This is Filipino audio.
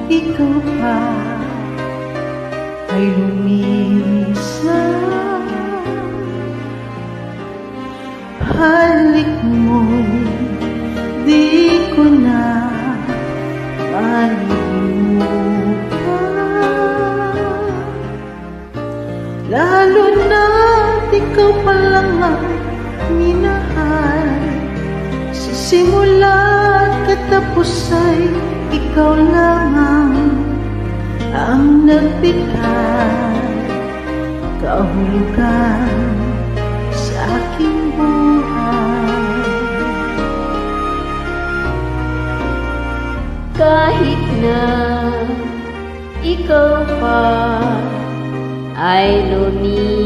ikaw pa ay lumisan. Halik mo'y di ko na malilimutan, lalo na't ikaw pa lang ang minahal. Sa simula at katapos ay ikaw lamang ang nagbigay kahulugan sa aking buhay. Kahit na ikaw pa ay lumisan,